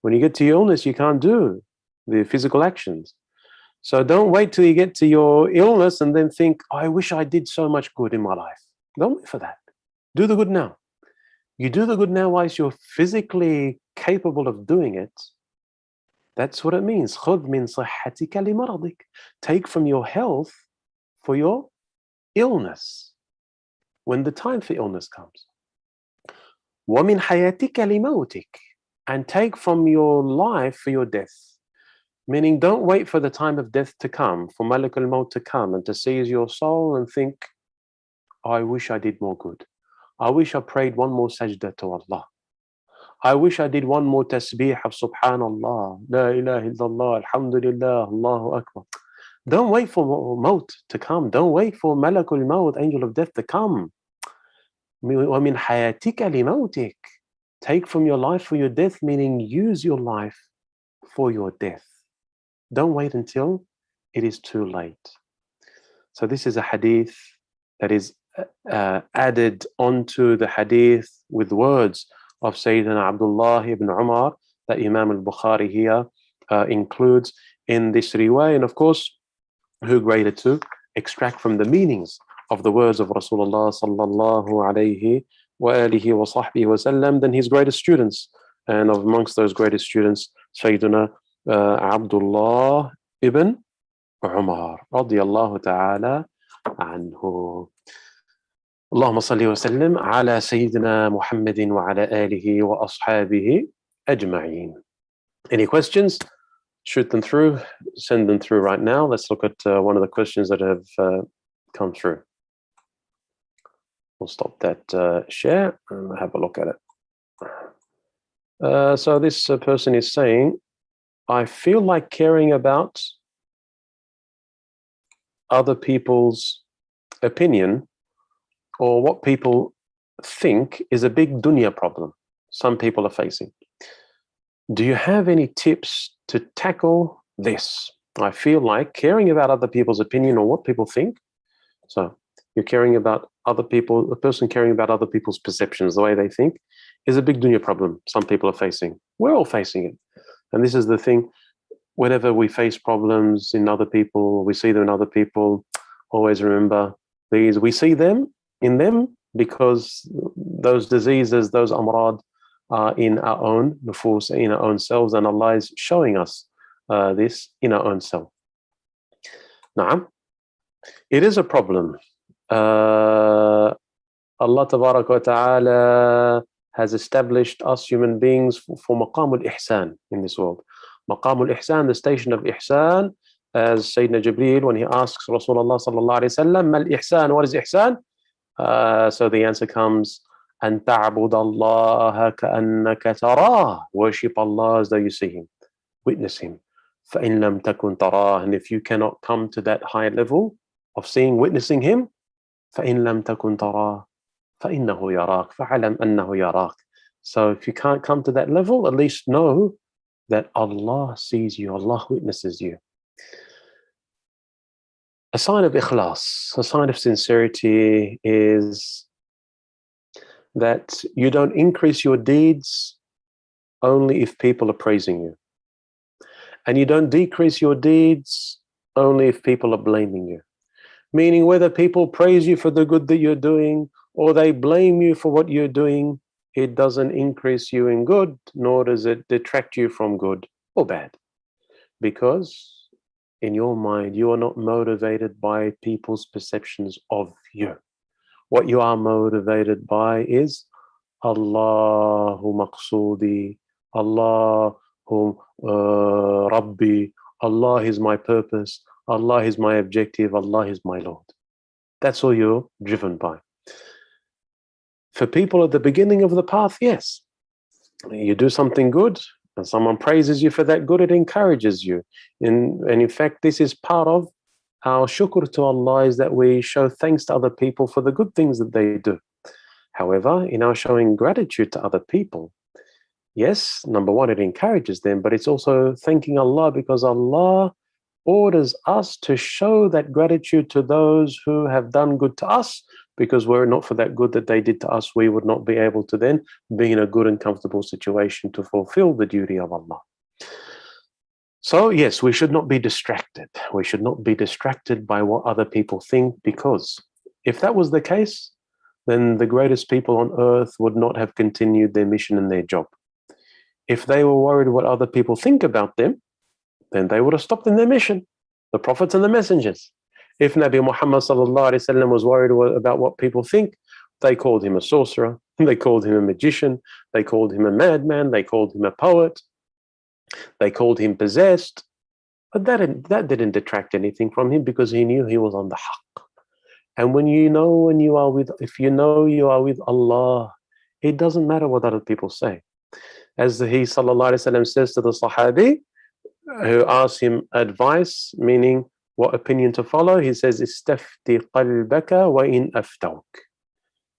[SPEAKER 1] When you get to your illness, you can't do the physical actions. So don't wait till you get to your illness and then think, I wish I did so much good in my life. Don't wait for that. Do the good now. You do the good now whilst you're physically capable of doing it. That's what it means. خُذْ مِنْ صَحَّتِكَ لِمَرَضِكَ. Take from your health for your illness, when the time for illness comes. وَمِنْ حَيَاتِكَ لِمَوْتِكَ, and take from your life for your death. Meaning, don't wait for the time of death to come, for Malak al-Maut to come and to seize your soul and think, I wish I did more good. I wish I prayed one more sajda to Allah. I wish I did one more tasbih of subhanallah, la ilaha illallah, alhamdulillah, Allahu Akbar. Don't wait for maut to come. Don't wait for malakul maut, angel of death, to come. وَمِنْ حَيَاتِكَ لِمَوْتِكَ, take from your life for your death, meaning use your life for your death. Don't wait until it is too late. So this is a hadith that is added onto the hadith with words of Sayyidina Abdullah ibn Umar that Imam al-Bukhari here includes in this riwayah. And of course, who greater to extract from the meanings of the words of Rasulullah sallallahu alayhi wa alihi wa sahbihi wa sallam than his greatest students. And amongst those greatest students, Sayyidina Abdullah ibn Umar radiyallahu ta'ala anhu. اللهم صل وسلم على سيدنا محمد وعلى آله وأصحابه أجمعين. Any questions? Shoot them through. Send them through right now. Let's look at one of the questions that have come through. We'll stop that share and have a look at it. So this person is saying, I feel like caring about other people's opinion or what people think is a big dunya problem some people are facing. Do you have any tips to tackle this? I feel like caring about other people's opinion or what people think. So you're caring about other people, a person caring about other people's perceptions, the way they think, is a big dunya problem some people are facing. We're all facing it. And this is the thing, whenever we face problems in other people, we see them in other people, always remember these, we see them in them because those diseases, those amrad are in our own nufus, in our own selves, and Allah is showing us this in our own self. Na'am. It is a problem. Allah Tabarak wa Ta'ala has established us human beings for maqam al-ihsan in this world. Maqam al-ihsan, the station of ihsan, as Sayyidina Jibreel, when he asks Rasulullah sallallahu alayhi wa sallam, mal ihsan, what is ihsan? So the answer comes, أن تعبد الله كأنك تراه, worship Allah as though you see him, witness him. فإن لم تكن تراه, and if you cannot come to that high level of seeing, witnessing him, فإن لم تكن تراه فإنه يراك فعلم أنه يراك. So if you can't come to that level, at least know that Allah sees you, Allah witnesses you. A sign of ikhlas, a sign of sincerity is that you don't increase your deeds only if people are praising you. And you don't decrease your deeds only if people are blaming you. Meaning whether people praise you for the good that you're doing or they blame you for what you're doing, it doesn't increase you in good, nor does it detract you from good or bad. Because in your mind, you are not motivated by people's perceptions of you. What you are motivated by is Allahu maqsoodi, Allahu Rabbi, Allah is my purpose, Allah is my objective, Allah is my Lord. That's all you're driven by. For people at the beginning of the path, yes, you do something good and someone praises you for that good, it encourages you. And in fact, this is part of our shukr to Allah, is that we show thanks to other people for the good things that they do. However, in our showing gratitude to other people, yes, number one, it encourages them, but it's also thanking Allah because Allah orders us to show that gratitude to those who have done good to us, because were it not for that good that they did to us, we would not be able to then be in a good and comfortable situation to fulfill the duty of Allah. So yes, we should not be distracted. We should not be distracted by what other people think, because if that was the case, then the greatest people on earth would not have continued their mission and their job. If they were worried what other people think about them, then they would have stopped in their mission, the prophets and the messengers. If Nabi Muhammad sallallahu alaihi wasallam was worried about what people think, they called him a sorcerer, They called him a magician. They called him a madman. They called him a poet. They called him possessed. But that didn't detract anything from him because he knew he was on the haqq. And if you know you are with Allah, it doesn't matter what other people say. As he sallallahu alaihi wasallam says to the Sahabi who asks him advice, meaning what opinion to follow, he says, "Istafti qalbaka wa in aftawk."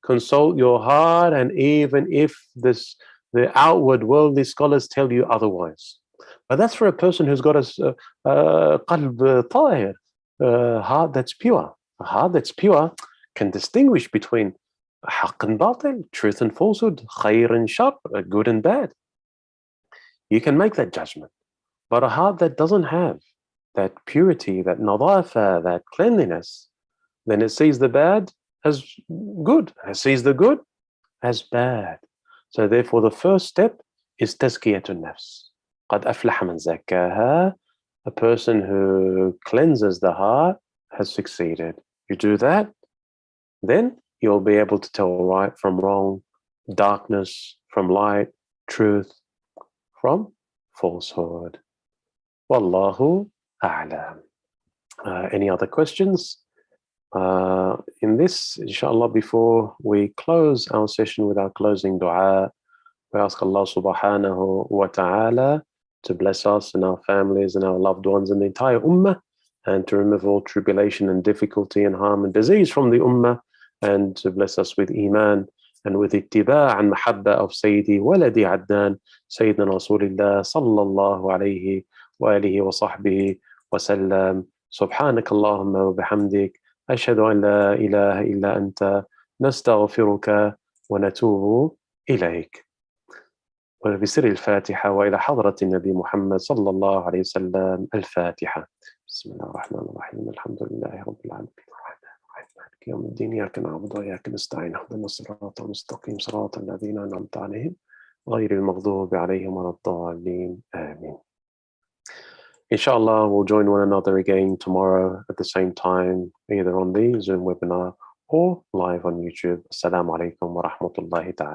[SPEAKER 1] Consult your heart, and even if the outward worldly scholars tell you otherwise. But that's for a person who's got a qalb tahir, heart that's pure. A heart that's pure can distinguish between haqq and batil, truth and falsehood, khair and shar, good and bad. You can make that judgment. But a heart that doesn't have that purity, that nadafa, that cleanliness, then it sees the bad as good, it sees the good as bad. So therefore the first step is tazkiyatun nafs. قَدْ أَفْلَحَ مَنْ زَكَّاهَا. A person who cleanses the heart has succeeded. You do that, then you'll be able to tell right from wrong, darkness from light, truth from falsehood. Wallahu a'lam. Any other questions? In this, inshallah, before we close our session with our closing dua, we ask Allah subhanahu wa ta'ala to bless us and our families and our loved ones and the entire ummah, and to remove all tribulation and difficulty and harm and disease from the ummah, and to bless us with iman and with ittiba' and mahabba of Sayyidi Waladi Adnan, Sayyidina Rasulullah sallallahu alayhi wa alihi wa sahbihi wa sallam. Subhanak Allahumma wa bihamdik. Ashhadu an la ilaha illa anta. Nastaghfiruka wa natubu ilayk. وبسر الفاتحة وإلى حضرة النبي محمد صلى الله عليه وسلم. الفاتحة. بسم الله الرحمن الرحيم. الحمد لله رب العالمين الرحمن الرحيم مالك يوم الدين إياك نعبد وإياك نستعين اهدنا الصراط المستقيم صراط الذين أنعمت عليهم غير المغضوب عليهم ولا الضالين آمين. Inshallah, we'll join one another again tomorrow at the same time, either on the Zoom webinar or live on YouTube. Assalamu alaikum wa rahmatullahi ta'ala.